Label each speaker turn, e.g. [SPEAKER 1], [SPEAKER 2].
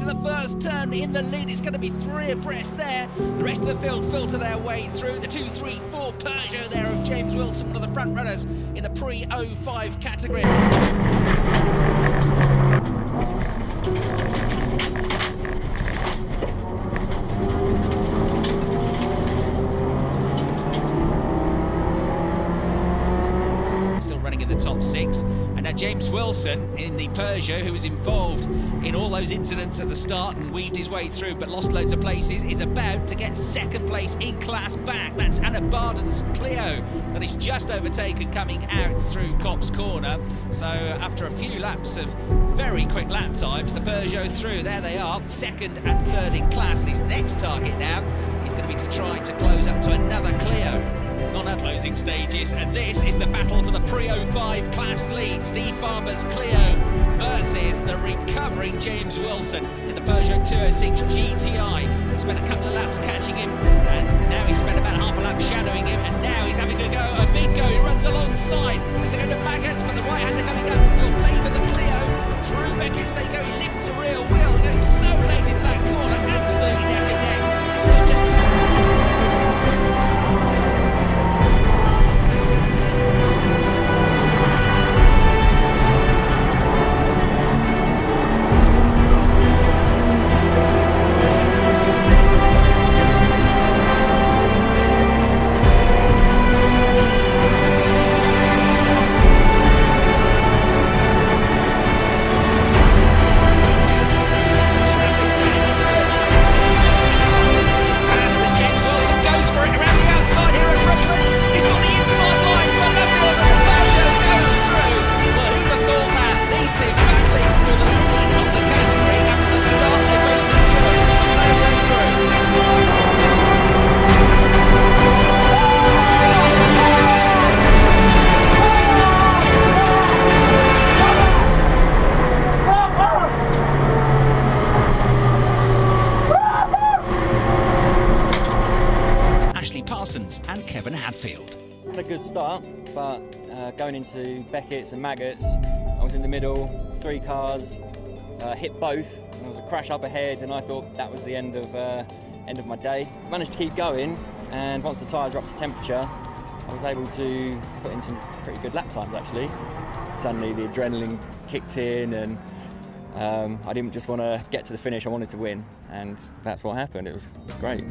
[SPEAKER 1] into the first turn in the lead. It's going to be 3 abreast there. The rest of the field filter their way through. The 2-3-4 Peugeot there of James Wilson, one of the front runners in the pre-05 category. In the top 6, and now James Wilson in the Peugeot, who was involved in all those incidents at the start and weaved his way through but lost loads of places, is about to get 2nd place in class back. That's Anna Barden's Clio that is just overtaken coming out through Copse Corner. So after a few laps of very quick lap times, the Peugeot through. There they are, 2nd and 3rd in class, and his next target now is going to be to try to close up to another Clio on our closing stages, and this is the battle for the pre-05 class lead. Steve Barber's Clio versus the recovering James Wilson in the Peugeot 206 GTI. He spent a couple of laps catching him, and now he's spent about half a lap shadowing him, and now he's having a go, a big go. He runs alongside as they go to Baggett's, but the right-hander coming up will favour the Clio. Through Beckett's they go, he lifts a rear wheel. They're going so late into that corner, absolutely neck and neck. Still just and Kevin Hadfield.
[SPEAKER 2] Had a good start, but going into Beckett's and Maggots, I was in the middle, 3 cars, hit both, and there was a crash up ahead, and I thought that was the end of my day. Managed to keep going, and once the tyres were up to temperature, I was able to put in some pretty good lap times actually. Suddenly the adrenaline kicked in, and I didn't just want to get to the finish, I wanted to win, and that's what happened. It was great.